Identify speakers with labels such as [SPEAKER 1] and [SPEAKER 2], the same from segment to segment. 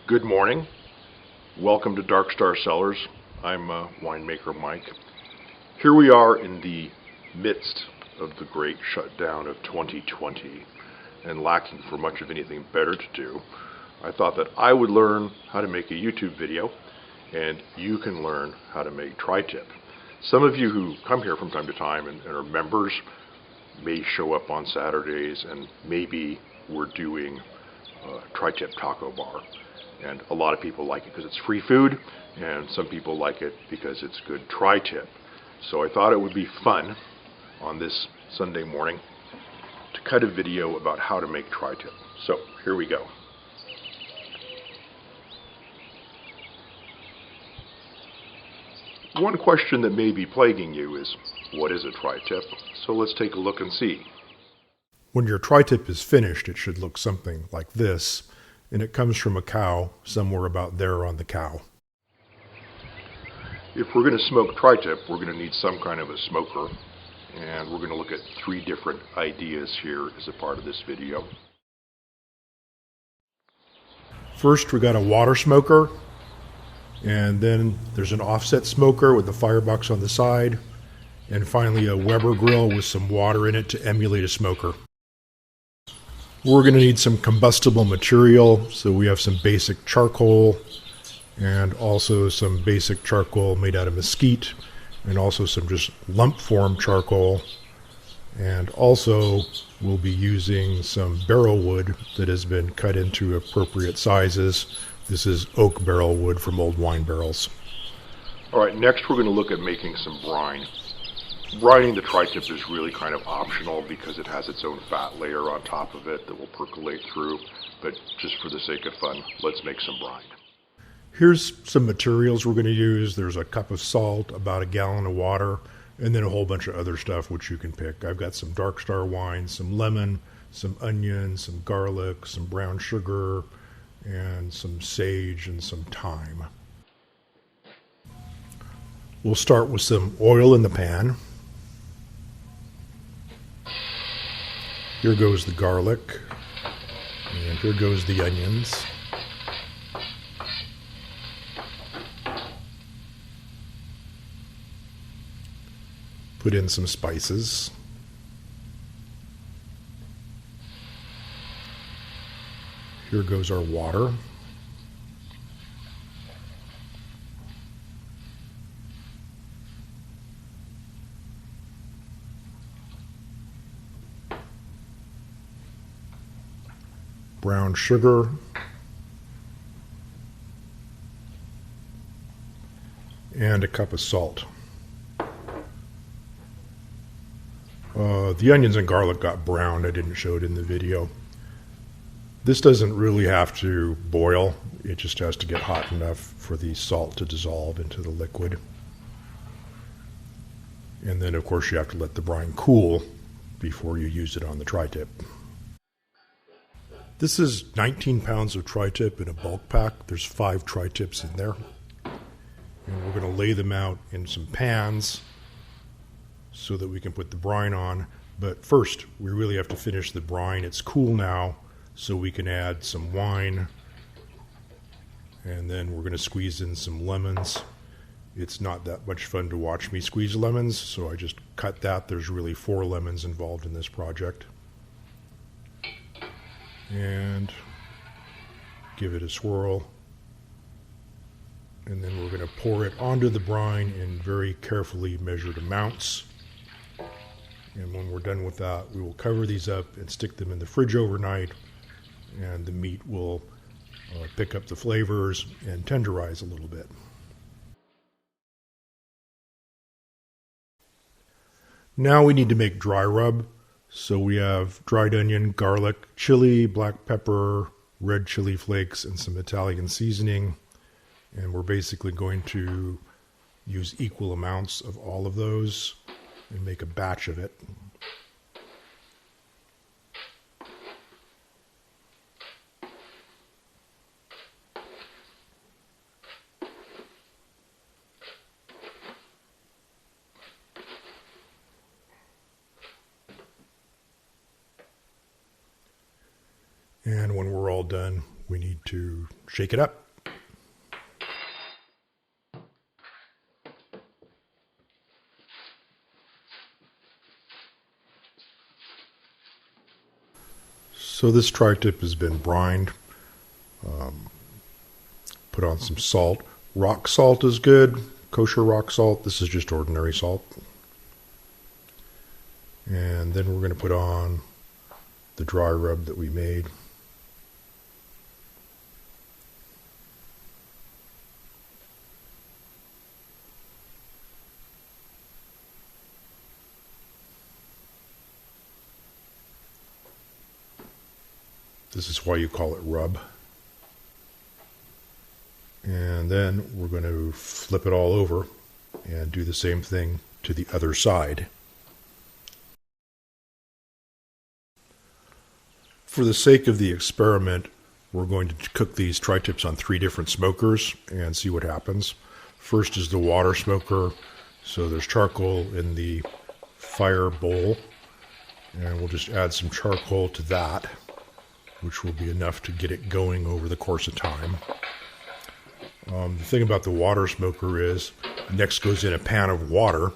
[SPEAKER 1] Good morning. Welcome to Dark Star Cellars. I'm winemaker Mike. Here we are in the midst of the great shutdown of 2020 and lacking for much of anything better to do. I thought that I would learn how to make a YouTube video and you can learn how to make Tritip. Some of you who come here from time to time and are members may show up on Saturdays, and maybe we're doing Tritip Taco Bar. And a lot of people like it because it's free food, and some people like it because it's good tri-tip. So I thought it would be fun on this Sunday morning to cut a video about how to make tri-tip. So here we go. One question that may be plaguing you is, what is a tri-tip? So let's take a look and see.
[SPEAKER 2] When your tri-tip is finished, it should look something like this. And it comes from a cow, somewhere about there on the cow.
[SPEAKER 1] If we're going to smoke tri-tip, we're going to need some kind of a smoker. And we're going to look at 3 different ideas here as a part of this video.
[SPEAKER 2] First, we got a water smoker. And then there's an offset smoker with the firebox on the side. And finally, a Weber grill with some water in it to emulate a smoker. We're going to need some combustible material, so we have some basic charcoal and also some basic charcoal made out of mesquite and also some just lump form charcoal, and also we'll be using some barrel wood that has been cut into appropriate sizes. This is oak barrel wood from old wine barrels.
[SPEAKER 1] Alright, next we're going to look at making some brine. Brining the tri-tip is really kind of optional because it has its own fat layer on top of it that will percolate through, but just for the sake of fun, let's make some brine.
[SPEAKER 2] Here's some materials we're going to use. There's a cup of salt, about a gallon of water, and then a whole bunch of other stuff which you can pick. I've got some Dark Star wine, some lemon, some onion, some garlic, some brown sugar, and some sage and some thyme. We'll start with some oil in the pan. Here goes the garlic, and here goes the onions. Put in some spices. Here goes our water. Brown sugar, and a cup of salt. The onions and garlic got brown. I didn't show it in the video. This doesn't really have to boil. It just has to get hot enough for the salt to dissolve into the liquid. And then, of course, you have to let the brine cool before you use it on the tri-tip. This is 19 pounds of tri-tip in a bulk pack. There's 5 tri-tips in there. And we're going to lay them out in some pans so that we can put the brine on. But first, we really have to finish the brine. It's cool now, so we can add some wine. And then we're going to squeeze in some lemons. It's not that much fun to watch me squeeze lemons, so I just cut that. There's really 4 lemons involved in this project. And give it a swirl, and then we're going to pour it onto the brine in very carefully measured amounts. And when we're done with that, we will cover these up and stick them in the fridge overnight, and the meat will pick up the flavors and tenderize a little bit. Now we need to make dry rub. So we have dried onion, garlic, chili, black pepper, red chili flakes, and some Italian seasoning. And we're basically going to use equal amounts of all of those and make a batch of it. And when we're all done, we need to shake it up. So this tri-tip has been brined. Put on some salt. Rock salt is good. Kosher rock salt. This is just ordinary salt. And then we're going to put on the dry rub that we made. This is why you call it rub. And then we're going to flip it all over and do the same thing to the other side. For the sake of the experiment, we're going to cook these tri-tips on 3 different smokers and see what happens. First is the water smoker. So there's charcoal in the fire bowl, and we'll just add some charcoal to that, which will be enough to get it going over the course of time. The thing about the water smoker is, next goes in a pan of water,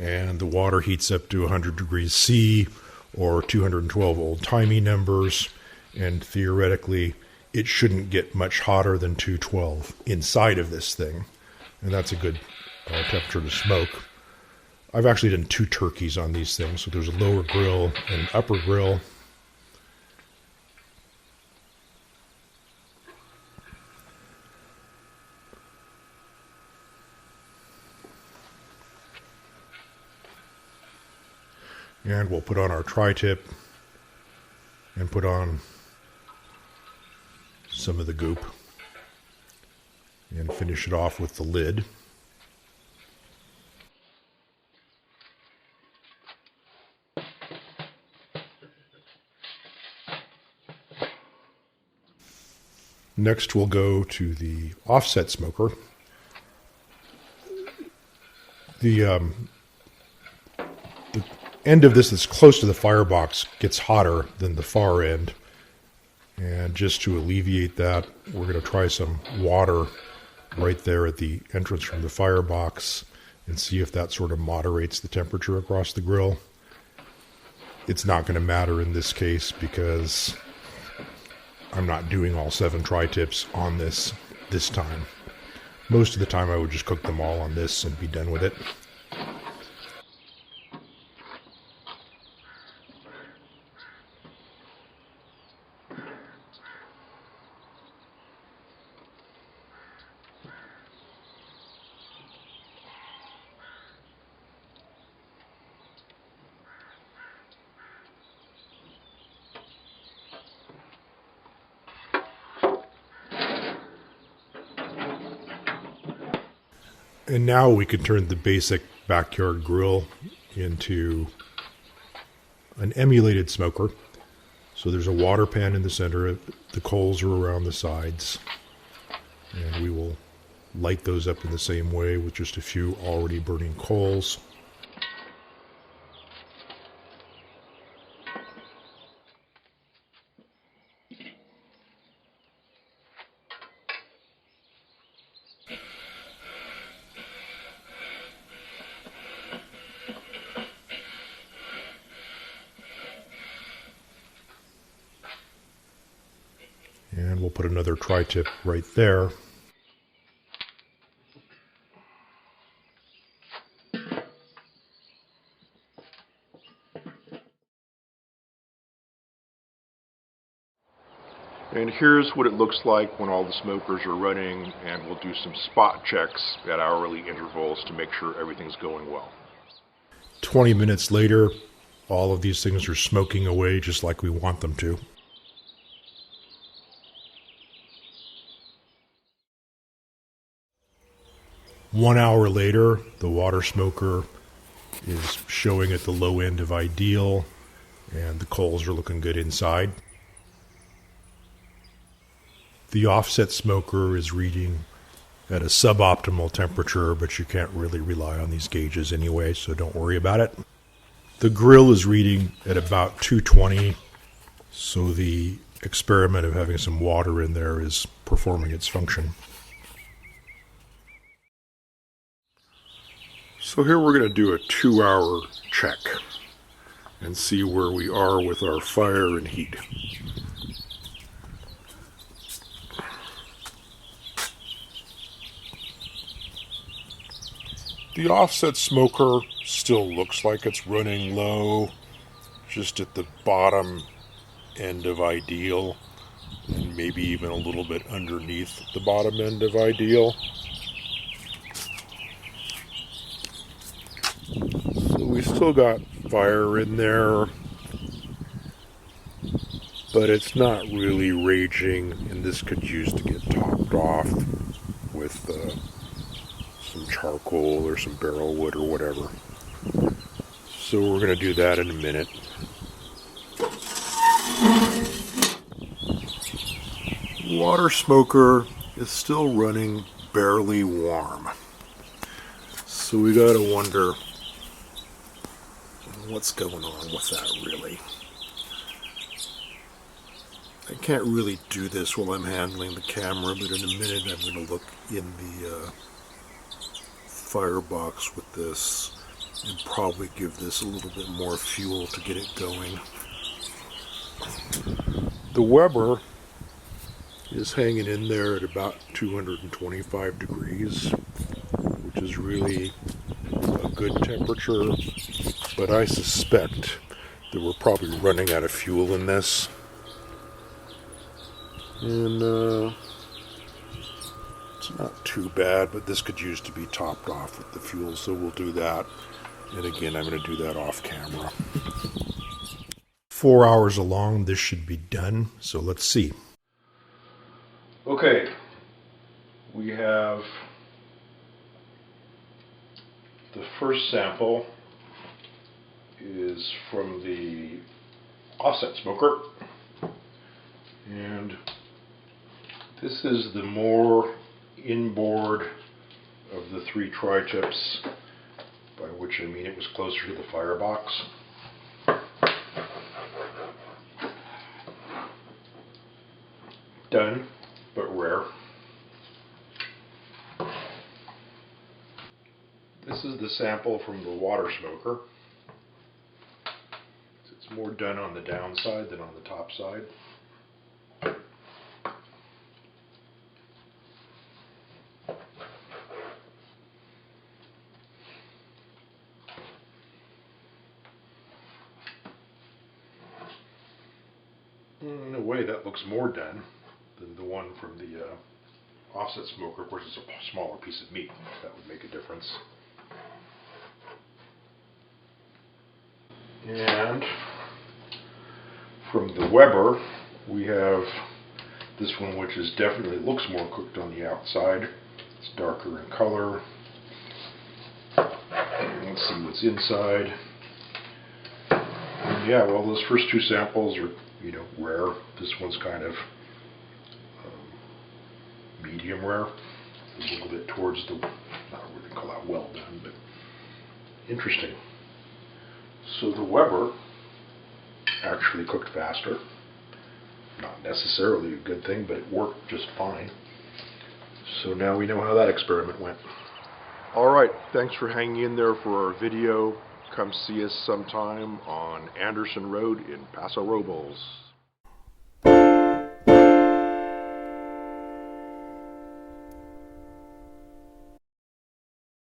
[SPEAKER 2] and the water heats up to 100 degrees C or 212 old-timey numbers, and theoretically it shouldn't get much hotter than 212 inside of this thing, and that's a good temperature to smoke. I've actually done 2 turkeys on these things, so there's a lower grill and an upper grill. And we'll put on our tri-tip and put on some of the goop and finish it off with the lid. Next we'll go to the offset smoker. The end of this that's close to the firebox gets hotter than the far end, and just to alleviate that, we're going to try some water right there at the entrance from the firebox and see if that sort of moderates the temperature across the grill. It's not going to matter in this case because I'm not doing all 7 tri-tips on this time. Most of the time I would just cook them all on this and be done with it. And now we can turn the basic backyard grill into an emulated smoker. So there's a water pan in the center, the coals are around the sides, and we will light those up in the same way with just a few already burning coals. And we'll put another tri-tip right there.
[SPEAKER 1] And here's what it looks like when all the smokers are running, and we'll do some spot checks at hourly intervals to make sure everything's going well.
[SPEAKER 2] 20 minutes later, all of these things are smoking away just like we want them to. One hour later, the water smoker is showing at the low end of ideal, and the coals are looking good inside. The offset smoker is reading at a suboptimal temperature, but you can't really rely on these gauges anyway, so don't worry about it. The grill is reading at about 220, so the experiment of having some water in there is performing its function. So here we're going to do a 2-hour check and see where we are with our fire and heat. The offset smoker still looks like it's running low, just at the bottom end of ideal, and maybe even a little bit underneath the bottom end of ideal. So we still got fire in there, but it's not really raging, and this could use to get topped off with some charcoal or some barrel wood or whatever. So we're going to do that in a minute. Water smoker is still running barely warm. So we got to wonder what's going on with that really. I can't really do this while I'm handling the camera, but in a minute I'm going to look in the firebox with this and probably give this a little bit more fuel to get it going. The Weber is hanging in there at about 225 degrees, which is really a good temperature, but I suspect that we're probably running out of fuel in this. And it's not too bad, but this could use to be topped off with the fuel, so we'll do that. And again, I'm going to do that off camera. 4 hours along, this should be done, so let's see. Okay, we have the first sample is from the offset smoker, and this is the more inboard of the 3 tri-tips, by which I mean it was closer to the firebox. Done, but rare. This is the sample from the water smoker. It's more done on the downside than on the top side. In a way, that looks more done than the one from the offset smoker. Of course, it's a smaller piece of meat. That would make a difference. And from the Weber, we have this one, which is definitely looks more cooked on the outside. It's darker in color. And let's see what's inside. And yeah, well, those first 2 samples are, rare. This one's kind of medium rare. A little bit towards the, not really call that well done, but interesting. So the Weber actually cooked faster. Not necessarily a good thing, but it worked just fine. So now we know how that experiment went. Alright, thanks for hanging in there for our video. Come see us sometime on Anderson Road in Paso Robles.